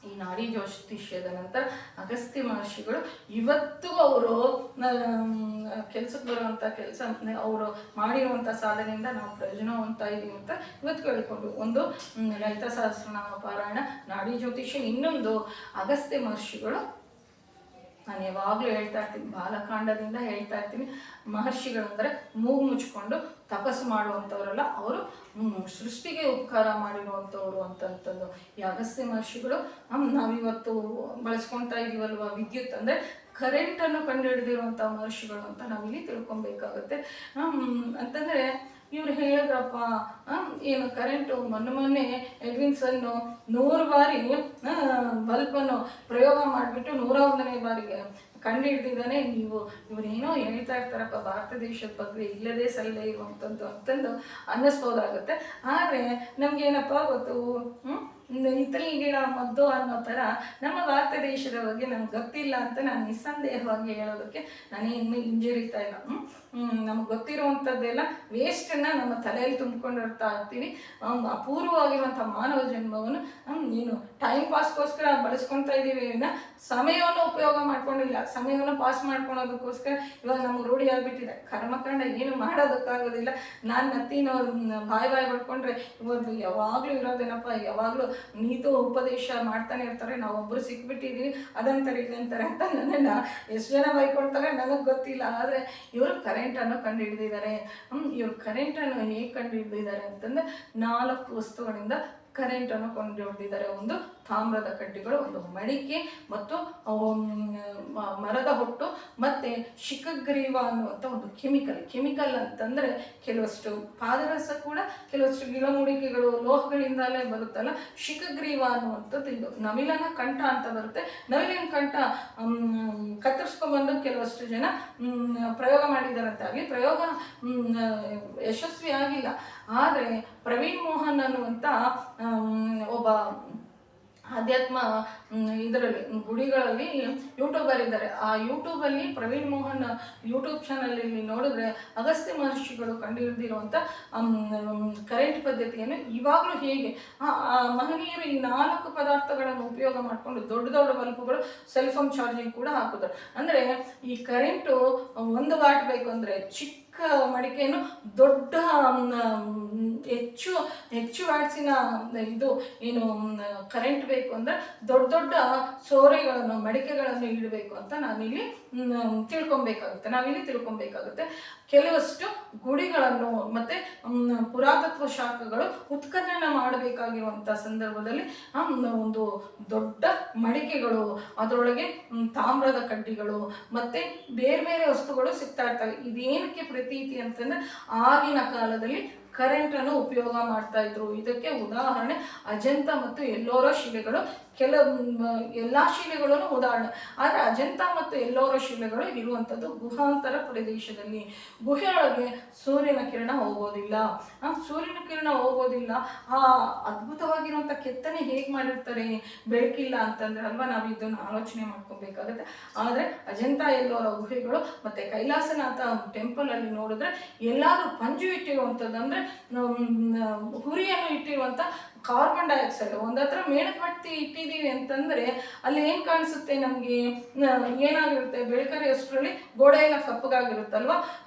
ಈ ನಾಡಿ ಜ್ಯೋತಿಷ್ಯದ ನಂತರ ಅಗಸ್ತ್ಯ ಮಹರ್ಷಿಗಳು ಇವತ್ತು ಅವರು ಕೆಲಸಕ್ಕೆ ಬರುವಂಥ ಕೆಲಸ, ಅವರು ಮಾಡಿರುವಂಥ ಸಾಧನೆಯಿಂದ ನಾವು ಪ್ರಯೋಜನ ಹೊಂದ್ತಾ ಇದ್ದೀವಿ ಅಂತ ಇವತ್ತು ಕೇಳಿಕೊಂಡು, ಒಂದು ಲಲಿತಾ ಸಹಸ್ರನಾಮ ಪಾರಾಯಣ, ನಾಡಿ ಜ್ಯೋತಿಷ್ಯ, ಇನ್ನೊಂದು ಅಗಸ್ತ್ಯ ಮಹರ್ಷಿಗಳು. ನಾನು ಯಾವಾಗಲೂ ಹೇಳ್ತಾ ಇರ್ತೀನಿ, ಬಾಲಕಾಂಡದಿಂದ ಹೇಳ್ತಾ ಇರ್ತೀನಿ, ಮಹರ್ಷಿಗಳಂದರೆ ಮೂಗು ಮುಚ್ಕೊಂಡು ತಪಸ್ಸು ಮಾಡುವಂಥವರಲ್ಲ, ಅವರು ಸೃಷ್ಟಿಗೆ ಉಪಕಾರ ಮಾಡಿರುವಂಥವ್ರು ಅಂತಂತಂದು. ಈ ಅಗಸ್ತ್ಯ ಮಹರ್ಷಿಗಳು ನಾವಿವತ್ತು ಬಳಸ್ಕೊಳ್ತಾ ಇದ್ದೀವಲ್ವ ವಿದ್ಯುತ್, ಅಂದರೆ ಕರೆಂಟನ್ನು ಕಂಡುಹಿಡಿದಿರುವಂಥ ಮಹರ್ಷಿಗಳು ಅಂತ ನಾವಿಲ್ಲಿ ತಿಳ್ಕೊಬೇಕಾಗುತ್ತೆ. ಅಂತಂದರೆ ಇವ್ರು ಹೇಳಿದ್ರಪ್ಪ, ಏನು ಕರೆಂಟು ಮೊನ್ನೆ ಎಡ್ವಿನ್ಸನ್ನು 100 ಬಾರಿ ಬಲ್ಬನ್ನು ಪ್ರಯೋಗ ಮಾಡಿಬಿಟ್ಟು 101ನೇ ಬಾರಿಗೆ ಕಂಡು ಹಿಡ್ದಿದ್ದಾನೆ. ಇವರೇನೋ ಹೇಳ್ತಾ ಇರ್ತಾರಪ್ಪ ಭಾರತ ದೇಶದ ಬಗ್ಗೆ ಇಲ್ಲದೇ ಸಲ್ಲದೆ ಇರುವಂಥದ್ದು ಅಂತಂದು ಅನ್ನಿಸ್ಬೋದಾಗುತ್ತೆ. ಆದರೆ ನಮಗೇನಪ್ಪ ಗೊತ್ತು, ಹಿತ್ತಲ ಗಿಡ ಮದ್ದು ಅನ್ನೋ ಥರ ನಮ್ಮ ಭಾರತ ದೇಶದ ಬಗ್ಗೆ ನಮ್ಗೆ ಗೊತ್ತಿಲ್ಲ ಅಂತ ನಾನು ನಿಸ್ಸಂದೇಹವಾಗಿ ಹೇಳೋದಕ್ಕೆ ನಾನೇನು ಹಿಂಜರಿತಾ ಇಲ್ಲ. ನಮ್ಗೆ ಗೊತ್ತಿರುವಂಥದ್ದೆಲ್ಲ ವೇಸ್ಟನ್ನು ನಮ್ಮ ತಲೆಯಲ್ಲಿ ತುಂಬಿಕೊಂಡಿರ್ತಾ ಇರ್ತೀವಿ. ಅಪೂರ್ವವಾಗಿರುವಂಥ ಮಾನವ ಜನ್ಮವನ್ನು ಏನು ಟೈಮ್ ಪಾಸ್ಗೋಸ್ಕರ ಬಳಸ್ಕೊತಾ ಇದ್ದೀವಿ, ಸಮಯವನ್ನು ಉಪಯೋಗ ಮಾಡ್ಕೊಂಡಿಲ್ಲ. ಸಮಯವನ್ನು ಪಾಸ್ ಮಾಡ್ಕೊಳೋದಕ್ಕೋಸ್ಕರ ಇವಾಗ ನಮ್ಗೆ ರೂಢಿ ಆಗಿಬಿಟ್ಟಿದೆ. ಕರ್ಮಕಾಂಡ ಏನು ಮಾಡೋದಕ್ಕಾಗೋದಿಲ್ಲ. ನಾನು ನತ್ತಿನೋ ಬಾಯಿ ಪಡ್ಕೊಂಡ್ರೆ ಇವಾಗ ಯಾವಾಗಲೂ ಇರೋದೇನಪ್ಪ, ಯಾವಾಗಲೂ ನೀತು ಉಪದೇಶ ಮಾಡ್ತಾನೆ ಇರ್ತಾರೆ, ನಾವೊಬ್ಬರು ಸಿಕ್ಬಿಟ್ಟಿದ್ದೀವಿ ಅದಂತಾರೆ ಇದಂತಾರೆ ಅಂತ ನನ್ನನ್ನು ಎಷ್ಟು ಜನ ಬೈಕೊಳ್ತಾರೆ ನನಗೆ ಗೊತ್ತಿಲ್ಲ. ಆದರೆ ಇವರು ಕರೆಂಟನ್ನು ಕಂಡುಹಿಡಿದಿದ್ದಾರೆ. ಇವರು ಕರೆಂಟನ್ನು ಹೇಗೆ ಕಂಡುಹಿಡಿದಿದ್ದಾರೆ ಅಂತಂದರೆ 4 ವಸ್ತುಗಳಿಂದ ಕರೆಂಟನ್ನು ಕಂಡುಹಿಡಿದಿದ್ದಾರೆ. ಒಂದು ತಾಮ್ರದ ಕಡ್ಡಿಗಳು, ಒಂದು ಮಡಿಕೆ ಮತ್ತು ಮರದ ಹೊಟ್ಟು, ಮತ್ತು ಶಿಖಗ್ರೀವ ಅನ್ನುವಂಥ ಒಂದು ಕೆಮಿಕಲ್ ಅಂತಂದರೆ ಕೆಲವಷ್ಟು ಪಾದರಸ ಕೂಡ, ಕೆಲವಷ್ಟು ಗಿಡಮೂಲಿಕೆಗಳು ಲೋಹಗಳಿಂದಲೇ ಬರುತ್ತಲ್ಲ. ಶಿಖಗ್ರೀವ ಅನ್ನುವಂಥದ್ದು ಇದು ನವಿಲನ ಕಂಠ ಅಂತ ಬರುತ್ತೆ. ನವಿಲಿನ ಕಂಠ ಕತ್ತರಿಸ್ಕೊಂಡ್ಬಂದು ಕೆಲವಷ್ಟು ಜನ ಪ್ರಯೋಗ ಮಾಡಿದಾರಂತೆ. ಆಗಲಿ ಪ್ರಯೋಗ ಯಶಸ್ವಿ ಆಗಿಲ್ಲ. ಆದರೆ ಪ್ರವೀಣ್ ಮೋಹನ್ ಅನ್ನುವಂಥ ಒಬ್ಬ ಆಧ್ಯಾತ್ಮ ಇದರಲ್ಲಿ ಗುಡಿಗಳಲ್ಲಿ ಯೂಟ್ಯೂಬರ್ ಇದ್ದಾರೆ. ಆ ಯೂಟ್ಯೂಬಲ್ಲಿ ಪ್ರವೀಣ್ ಮೋಹನ್ ಯೂಟ್ಯೂಬ್ ಚಾನಲಲ್ಲಿ ನೋಡಿದ್ರೆ ಅಗಸ್ತ್ಯ ಮಹರ್ಷಿಗಳು ಕಂಡುಹಿಡಿದಿರುವಂಥ ಕರೆಂಟ್ ಪದ್ಧತಿಯನ್ನು ಇವಾಗಲೂ ಹೇಗೆ ಮಹನೀಯರು ಈ 4 ಪದಾರ್ಥಗಳನ್ನು ಉಪಯೋಗ ಮಾಡಿಕೊಂಡು ದೊಡ್ಡ ಬಲ್ಬುಗಳು ಸೆಲ್ ಫೋನ್ ಚಾರ್ಜಿಂಗ್ ಕೂಡ ಹಾಕಿದ್ರು. ಅಂದರೆ ಈ ಕರೆಂಟು 1 ವಾಟ್ ಬೇಕು ಅಂದರೆ ಚಿಕ್ಕ ಮಡಿಕೆಯನ್ನು ದೊಡ್ಡ ಹೆಚ್ಚು ಹೆಚ್ಚು ವ್ಯಾಟ್ಸಿನ ಇದು ಏನು ಕರೆಂಟ್ ಬೇಕು ಅಂದರೆ ದೊಡ್ಡ ದೊಡ್ಡ ಸೋರೆಗಳನ್ನು ಮಡಿಕೆಗಳನ್ನು ಇಡಬೇಕು ಅಂತ ನಾವಿಲ್ಲಿ ತಿಳ್ಕೊಬೇಕಾಗುತ್ತೆ. ಕೆಲವಷ್ಟು ಗುಡಿಗಳನ್ನು ಮತ್ತೆ ಪುರಾತತ್ವ ಶಾಖೆಗಳು ಉತ್ಖನನ ಮಾಡಬೇಕಾಗಿರುವಂಥ ಸಂದರ್ಭದಲ್ಲಿ ಒಂದು ದೊಡ್ಡ ಮಡಿಕೆಗಳು, ಅದರೊಳಗೆ ತಾಮ್ರದ ಕಡ್ಡಿಗಳು ಮತ್ತೆ ಬೇರೆ ಬೇರೆ ವಸ್ತುಗಳು ಸಿಗ್ತಾ ಇರ್ತವೆ. ಇದೇನಕ್ಕೆ ಪ್ರತೀತಿ ಅಂತಂದ್ರೆ ಆಗಿನ ಕಾಲದಲ್ಲಿ ಕರೆಂಟನ್ನು ಉಪಯೋಗ ಮಾಡ್ತಾ ಇದ್ರು. ಇದಕ್ಕೆ ಉದಾಹರಣೆ ಅಜಂತ ಮತ್ತು ಎಲ್ಲೋರ ಶಿಲೆಗಳು. ಎಲ್ಲ ಶಿಲೆಗಳನ್ನು ಉದಾಹರಣೆ. ಆದರೆ ಅಜಂತ ಮತ್ತು ಎಲ್ಲೋರ ಶಿಲೆಗಳು ಇರುವಂಥದ್ದು ಗುಹಾಂತರ ಪ್ರದೇಶದಲ್ಲಿ. ಗುಹೆಯೊಳಗೆ ಸೂರ್ಯನ ಕಿರಣ ಹೋಗೋದಿಲ್ಲ. ಆ ಅದ್ಭುತವಾಗಿರುವಂಥ ಕೆತ್ತನೆ ಹೇಗೆ ಮಾಡಿರ್ತಾರೆ, ಬೆಳಕಿಲ್ಲ ಅಂತಂದ್ರೆ ಅಲ್ವಾ, ನಾವು ಇದನ್ನು ಆಲೋಚನೆ ಮಾಡ್ಕೊಬೇಕಾಗತ್ತೆ. ಆದರೆ ಅಜಂತ ಎಲ್ಲೋರ ಗುಹೆಗಳು ಮತ್ತೆ ಕೈಲಾಸನಾಥ ಟೆಂಪಲ್ ಅಲ್ಲಿ ನೋಡಿದ್ರೆ ಎಲ್ಲಾದ್ರೂ ಪಂಜು ಇಟ್ಟಿರುವಂಥದ್ದು ಅಂದ್ರೆ ಹುರಿಯನ್ನು ಇಟ್ಟಿರುವಂಥ ಕಾರ್ಬನ್ ಡೈಆಕ್ಸೈಡ್ ಒಂದತ್ರ ಮೇಣಬತ್ತಿ ಇಟ್ಟಿದ್ದೀವಿ ಅಂತಂದ್ರೆ ಅಲ್ಲಿ ಏನು ಕಾಣಿಸುತ್ತೆ ನಮಗೆ, ಏನಾಗಿರುತ್ತೆ, ಬೆಳಕರಿ ಅಷ್ಟರಲ್ಲಿ ಗೋಡೆ ಎಲ್ಲ ಕಪ್ಪಗಾಗಿರುತ್ತಲ್ವ.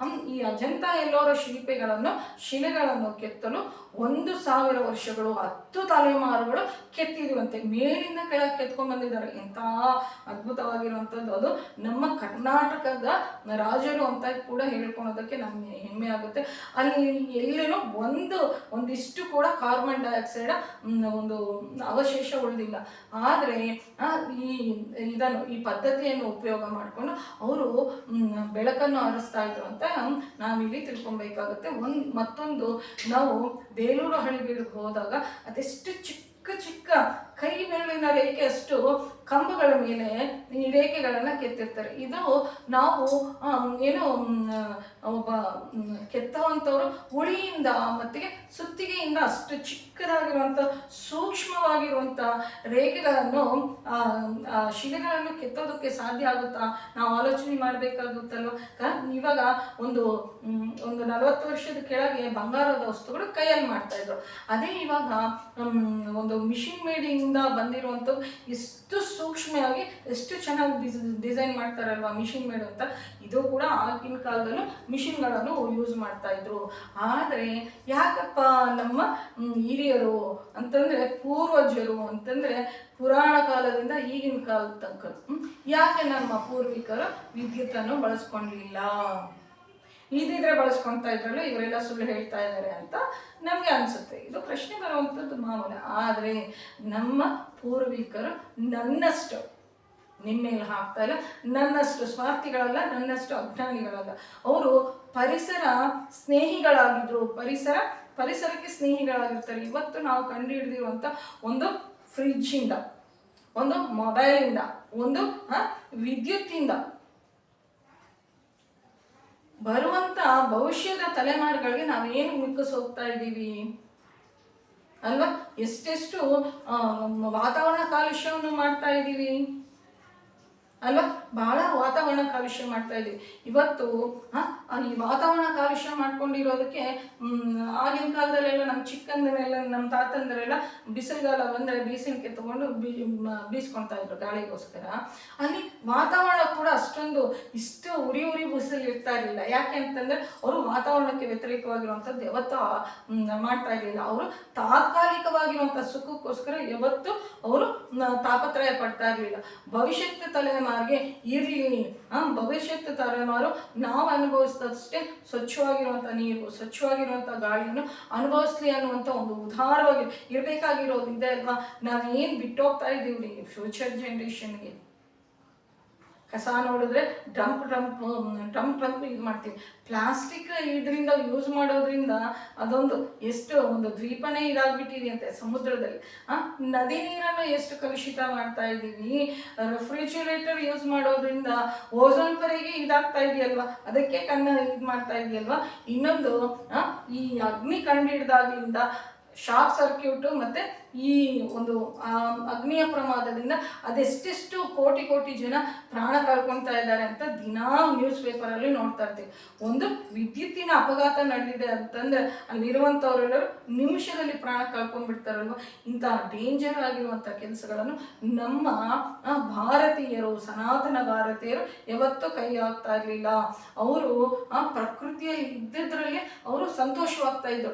ಈ ಅಜಂತ ಎಲ್ಲೋರ ಶಿಲೆಗಳನ್ನು ಕೆತ್ತಲು 1000 ವರ್ಷಗಳು 10 ತಲೆಮಾರುಗಳು ಕೆತ್ತಿರುವಂತೆ ಮೇಲಿಂದ ಕೆಳಗೆ ಕೆತ್ಕೊಂಡ್ ಬಂದಿದ್ದಾರೆ. ಎಂಥ ಅದ್ಭುತವಾಗಿರುವಂಥದ್ದು ಅದು. ನಮ್ಮ ಕರ್ನಾಟಕದ ರಾಜರು ಅಂತ ಕೂಡ ಹೇಳ್ಕೊಳೋದಕ್ಕೆ ನಮ್ಗೆ ಹೆಮ್ಮೆ ಆಗುತ್ತೆ. ಅಲ್ಲಿ ಎಲ್ಲೇನೋ ಒಂದಿಷ್ಟು ಕೂಡ ಕಾರ್ಬನ್ ಡೈಆಕ್ಸೈಡ್ ಒಂದು ಅವಶೇಷ ಉಳಿದಿಲ್ಲ. ಆದರೆ ಈ ಪದ್ಧತಿಯನ್ನು ಉಪಯೋಗ ಮಾಡಿಕೊಂಡು ಅವರು ಬೆಳಕನ್ನು ಹರಿಸ್ತಾ ಇದ್ರು ಅಂತ ನಾವಿಲ್ಲಿ ತಿಳ್ಕೊಬೇಕಾಗುತ್ತೆ. ಮತ್ತೊಂದು, ನಾವು ಬೇಲೂರು ಹಳೆಬೀಡಿಗೆ ಹೋದಾಗ ಅದೆಷ್ಟು ಚಿಕ್ಕ ಕೈ ಬೆರಳಿನ ರೇಖೆ ಅಷ್ಟು ಕಂಬಗಳ ಮೇಲೆ ಈ ರೇಖೆಗಳನ್ನು ಕೆತ್ತಿರ್ತಾರೆ. ಇದು ನಾವು ಒಬ್ಬ ಕೆತ್ತವಂಥವ್ರು ಉಳಿಯಿಂದ ಮತ್ತೆ ಸುತ್ತಿಗೆಯಿಂದ ಅಷ್ಟು ಚಿಕ್ಕದಾಗಿರುವಂಥ ಸೂಕ್ಷ್ಮವಾಗಿರುವಂಥ ರೇಖೆಗಳನ್ನು ಶಿಲೆಗಳನ್ನು ಕೆತ್ತೋದಕ್ಕೆ ಸಾಧ್ಯ ಆಗುತ್ತಾ, ನಾವು ಆಲೋಚನೆ ಮಾಡಬೇಕಾಗುತ್ತಲ್ವ. ಇವಾಗ ಒಂದು 40 ವರ್ಷದ ಕೆಳಗೆ ಬಂಗಾರದ ವಸ್ತುಗಳು ಕೈಯಲ್ಲಿ ಮಾಡ್ತಾ ಇದ್ರು. ಅದೇ ಇವಾಗ ಒಂದು ಮಿಷಿನ್ ಮೇಡಿಂದ ಬಂದಿರುವಂಥದ್ದು ಎಷ್ಟು ಸೂಕ್ಷ್ಮವಾಗಿ ಎಷ್ಟು ಚೆನ್ನಾಗಿ ಡಿಸೈನ್ ಮಾಡ್ತಾರಲ್ವ ಮಿಷಿನ್ ಮೇಡ್ ಅಂತ. ಇದು ಕೂಡ ಆಗಿನ ಕಾಲದಲ್ಲೂ ಮಿಷಿನ್ಗಳನ್ನು ಯೂಸ್ ಮಾಡ್ತಾ ಇದ್ರು. ಆದರೆ ಯಾಕಪ್ಪ ನಮ್ಮ ಹಿರಿಯರು ಅಂತಂದ್ರೆ ಪೂರ್ವಜರು ಅಂತಂದ್ರೆ ಪುರಾಣ ಕಾಲದಿಂದ ಈಗಿನ ಕಾಲದ ತನಕ ಯಾಕೆ ನಮ್ಮ ಪೂರ್ವಿಕರು ವಿದ್ಯುತ್ತನ್ನು ಬಳಸ್ಕೊಂಡಿಲ್ಲ, ಇದಿದ್ರೆ ಬಳಸ್ಕೊಳ್ತಾ ಇದ್ರಲ್ಲ, ಇವರೆಲ್ಲ ಸುಳ್ಳು ಹೇಳ್ತಾ ಇದ್ದಾರೆ ಅಂತ ನಮಗೆ ಅನಿಸುತ್ತೆ. ಇದು ಪ್ರಶ್ನೆ ಬರುವಂಥದ್ದು ಮಾಮೂಲಿ. ಆದರೆ ನಮ್ಮ ಪೂರ್ವಿಕರು ನನ್ನಷ್ಟು ನಿಮ್ಮ ಮೇಲೆ ಹಾಕ್ತಾ ಇಲ್ಲ, ನನ್ನಷ್ಟು ಸ್ವಾರ್ಥಿಗಳಲ್ಲ, ನನ್ನಷ್ಟು ಅಜ್ಞಾನಿಗಳಲ್ಲ. ಅವರು ಪರಿಸರ ಸ್ನೇಹಿಗಳಾಗಿದ್ರು, ಪರಿಸರಕ್ಕೆ ಸ್ನೇಹಿಗಳಾಗಿರ್ತಾರೆ. ಇವತ್ತು ನಾವು ಕಂಡು ಹಿಡಿದಿರುವಂಥ ಒಂದು ಫ್ರಿಡ್ಜಿಂದ, ಒಂದು ಮೊಬೈಲಿಂದ, ಒಂದು ವಿದ್ಯುತ್ತಿಂದ ಬರುವಂಥ ಭವಿಷ್ಯದ ತಲೆಮಾರುಗಳಿಗೆ ನಾವೇನು ಮುಕ್ಕಿಸ್ ಹೋಗ್ತಾ ಇದ್ದೀವಿ ಅಲ್ವಾ. ಎಷ್ಟೆಷ್ಟು ವಾತಾವರಣ ಕಾಲುಷ್ಯವನ್ನು ಮಾಡ್ತಾ ಇದ್ದೀವಿ ಅಲ್ವಾ. ಬಹಳ ವಾತಾವರಣ ಕಾಲುಷ್ಯ ಮಾಡ್ತಾ ಇದ್ದೀವಿ ಇವತ್ತು. ಈ ವಾತಾವರಣ ಕಾಲುಷ್ಯ ಮಾಡ್ಕೊಂಡಿರೋದಕ್ಕೆ ಆಗಿನ ಕಾಲದಲ್ಲೆಲ್ಲ ನಮ್ಮ ಚಿಕ್ಕಂದರೆಲ್ಲ ನಮ್ಮ ತಾತಂದರೆಲ್ಲ ಬಿಸಿಲುಗಾಲ ಬಂದರೆ ಬೀಸಿನಕ್ಕೆ ತಗೊಂಡು ಬೀಸ್ಕೊಳ್ತಾ ಇದ್ರು ಗಾಳಿಗೋಸ್ಕರ. ಅಲ್ಲಿ ವಾತಾವರಣ ಕೂಡ ಅಷ್ಟೊಂದು ಇಷ್ಟು ಉರಿ ಬಿಸಿಲು ಇರ್ತಾ ಇರಲಿಲ್ಲ. ಯಾಕೆ ಅಂತಂದರೆ ಅವರು ವಾತಾವರಣಕ್ಕೆ ವ್ಯತಿರೇಕವಾಗಿರುವಂಥದ್ದು ಯಾವತ್ತೂ ಮಾಡ್ತಾ ಇರಲಿಲ್ಲ. ಅವರು ತಾತ್ಕಾಲಿಕವಾಗಿರುವಂಥ ಸುಖಕ್ಕೋಸ್ಕರ ಯಾವತ್ತೂ ಅವರು ತಾಪತ್ರಯ ಪಡ್ತಾ ಇರಲಿಲ್ಲ. ಭವಿಷ್ಯದ ತಲೆಮಾರಿಗೆ ಇರಲಿ, ಭವಿಷ್ಯದ ತಲೆಮಾರು ನಾವು ಅನುಭವಿಸಿದಷ್ಟೇ ಸ್ವಚ್ಛವಾಗಿರುವಂಥ ನೀರು, ಸ್ವಚ್ಛವಾಗಿರುವಂಥ ಗಾಳಿಯನ್ನು ಅನುಭವಿಸ್ಲಿ ಅನ್ನುವಂಥ ಒಂದು ಉದಾರವಾಗಿ ಇರಬೇಕಾಗಿರೋದು ಇದೆ ಅಲ್ವಾ. ನಾವೇನು ಬಿಟ್ಟೋಗ್ತಾ ಇದ್ದೀವಿ ಫ್ಯೂಚರ್ ಜನ್ರೇಷನ್ಗೆ. ಕಸ ನೋಡಿದ್ರೆ ಟ್ರಂಪ್ ಇದು ಮಾಡ್ತೀವಿ. ಪ್ಲಾಸ್ಟಿಕ್ ಇದರಿಂದ ಯೂಸ್ ಮಾಡೋದ್ರಿಂದ ಅದೊಂದು ಎಷ್ಟು ಒಂದು ದ್ವೀಪನೇ ಇದಾಗ್ಬಿಟ್ಟಿದೆ ಅಂತೆ ಸಮುದ್ರದಲ್ಲಿ. ನದಿ ನೀರನ್ನು ಎಷ್ಟು ಕಲುಷಿತ ಮಾಡ್ತಾ ಇದ್ದೀವಿ. ರೆಫ್ರಿಜಿರೇಟರ್ ಯೂಸ್ ಮಾಡೋದ್ರಿಂದ ಓಝೋನ್ ಪೊರೆಗೆ ಇದಾಗ್ತಾ ಇದೆಯಲ್ವಾ, ಅದಕ್ಕೆ ಇದು ಮಾಡ್ತಾ ಇದೆಯಲ್ವಾ. ಇನ್ನೊಂದು ಈ ಅಗ್ನಿ ಕಂಡು ಹಿಡ್ದಾಗ್ಲಿಂದ ಶಾರ್ಟ್ ಸರ್ಕ್ಯೂಟು ಮತ್ತು ಈ ಒಂದು ಅಗ್ನಿಯ ಪ್ರಮಾದದಿಂದ ಅದೆಷ್ಟೆಷ್ಟು ಕೋಟಿ ಕೋಟಿ ಜನ ಪ್ರಾಣ ಕಳ್ಕೊಳ್ತಾ ಇದ್ದಾರೆ ಅಂತ ದಿನಾ ನ್ಯೂಸ್ ಪೇಪರಲ್ಲಿ ನೋಡ್ತಾ ಇರ್ತೀವಿ. ಒಂದು ವಿದ್ಯುತ್ತಿನ ಅಪಘಾತ ನಡೆದಿದೆ ಅಂತಂದ್ರೆ ಅಲ್ಲಿರುವಂಥವರೆಲ್ಲರೂ ನಿಮಿಷದಲ್ಲಿ ಪ್ರಾಣ ಕಳ್ಕೊಂಡ್ಬಿಡ್ತಾರಲ್ವ. ಇಂತಹ ಡೇಂಜರ್ ಆಗಿರುವಂಥ ಕೆಲಸಗಳನ್ನು ನಮ್ಮ ಭಾರತೀಯರು, ಸನಾತನ ಭಾರತೀಯರು ಯಾವತ್ತೂ ಕೈ ಹಾಕ್ತಾ ಇರಲಿಲ್ಲ. ಅವರು ಪ್ರಕೃತಿಯಲ್ಲಿ ಇದ್ದಿದ್ರಲ್ಲಿ ಅವರು ಸಂತೋಷವಾಗ್ತಾ ಇದ್ರು.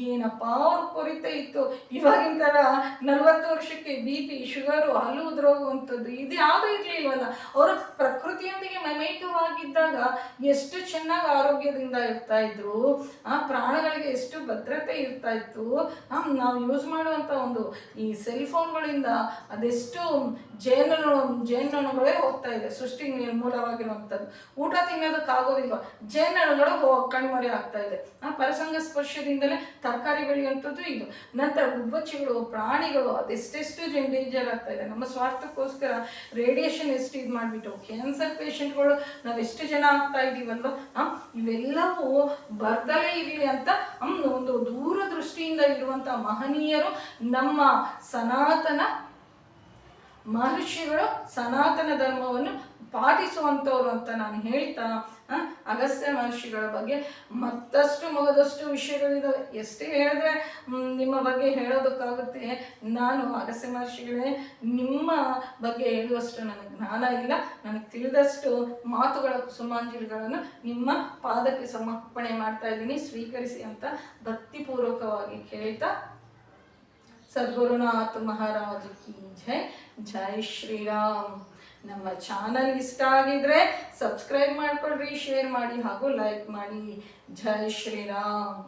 ಏನಪ್ಪ ಅವ್ರ ಕೊರತೆ ಇತ್ತು. ಇವಾಗಿನ ಥರ 40 ವರ್ಷಕ್ಕೆ BP, ಶುಗರು, ಹಲ್ಲು ಉದುರೋಗುವಂಥದ್ದು ಇದು ಯಾವುದೂ ಇರಲಿಲ್ವಲ್ಲ. ಅವರು ಪ್ರಕೃತಿಯೊಂದಿಗೆ ಮಮೈಕವಾಗಿದ್ದಾಗ ಎಷ್ಟು ಚೆನ್ನಾಗಿ ಆರೋಗ್ಯದಿಂದ ಇರ್ತಾ ಇದ್ರು. ಪ್ರಾಣಗಳಿಗೆ ಎಷ್ಟು ಭದ್ರತೆ ಇರ್ತಾ ಇತ್ತು. ನಾವು ಯೂಸ್ ಮಾಡುವಂಥ ಒಂದು ಈ ಸೆಲ್ ಫೋನ್ಗಳಿಂದ ಅದೆಷ್ಟು ಜೇನುನೊಣಗಳೇ ಹೋಗ್ತಾ ಇದೆ. ಸೃಷ್ಟಿ ಮೂಲವಾಗಿರುವಂಥದ್ದು. ಊಟ ತಿನ್ನೋದಕ್ಕಾಗೋದಿಲ್ಲ, ಜೇನುನೊಣಗಳು ಕಣ್ಮರೆ ಆಗ್ತಾ ಇದೆ. ಪರಸಂಗ ಸ್ಪರ್ಶದಿಂದಲೇ ತರಕಾರಿ ಬೆಳೆಯುವಂಥದ್ದು ಇದು. ನಂತರ ಗುಬ್ಬಚ್ಚಿಗಳು, ಪ್ರಾಣಿಗಳು ಅದೆಷ್ಟೆಷ್ಟು ಡೇಂಜರ್ ಆಗ್ತಾ ಇದೆ. ನಮ್ಮ ಸ್ವಾರ್ಥಕ್ಕೋಸ್ಕರ ರೇಡಿಯೇಷನ್ ಎಷ್ಟು ಇದು ಮಾಡಿಬಿಟ್ಟು ಕ್ಯಾನ್ಸರ್ ಪೇಷಂಟ್ಗಳು ನಾವೆಷ್ಟು ಜನ ಆಗ್ತಾ ಇದ್ದೀವಲ್ವ. ಇವೆಲ್ಲವೂ ಬರ್ದಲೇ ಇರಲಿ ಅಂತ ಒಂದು ದೂರದೃಷ್ಟಿಯಿಂದ ಇರುವಂಥ ಮಹನೀಯರು, ನಮ್ಮ ಸನಾತನ ಮಹರ್ಷಿಗಳು, ಸನಾತನ ಧರ್ಮವನ್ನು ಪಾಲಿಸುವಂಥವ್ರು ಅಂತ ನಾನು ಹೇಳ್ತಾ ಅಗಸ್ತ್ಯ ಮಹರ್ಷಿಗಳ ಬಗ್ಗೆ ಮತ್ತಷ್ಟು ಮಗದಷ್ಟು ವಿಷಯಗಳಿದ್ದಾವೆ. ಎಷ್ಟೇ ಹೇಳಿದ್ರೆ ನಿಮ್ಮ ಬಗ್ಗೆ ಹೇಳೋದಕ್ಕಾಗುತ್ತೆ. ನಾನು ಅಗಸ್ತ್ಯ ಮಹರ್ಷಿಗಳೇ, ನಿಮ್ಮ ಬಗ್ಗೆ ಹೇಳುವಷ್ಟು ನನಗೆ ಜ್ಞಾನ ಇಲ್ಲ. ನನಗೆ ತಿಳಿದಷ್ಟು ಮಾತುಗಳ ಕುಸುಮಾಂಜಲಿಗಳನ್ನು ನಿಮ್ಮ ಪಾದಕ್ಕೆ ಸಮರ್ಪಣೆ ಮಾಡ್ತಾ ಇದ್ದೀನಿ, ಸ್ವೀಕರಿಸಿ ಅಂತ ಭಕ್ತಿಪೂರ್ವಕವಾಗಿ ಕೇಳ್ತಾ, ಸದ್ಗುರುನಾಥ ಮಹಾರಾಜ್ ಕಿ ಜೈ. ಜೈ ಶ್ರೀರಾಮ್. ನಮ್ಮ ಚಾನಲ್ ಇಷ್ಟ ಆಗಿದ್ರೆ ಸಬ್ಸ್ಕ್ರೈಬ್ ಮಾಡ್ಕೊಳ್ರಿ, ಶೇರ್ ಮಾಡಿ ಹಾಗೂ ಲೈಕ್ ಮಾಡಿ. ಜೈ ಶ್ರೀರಾಮ್.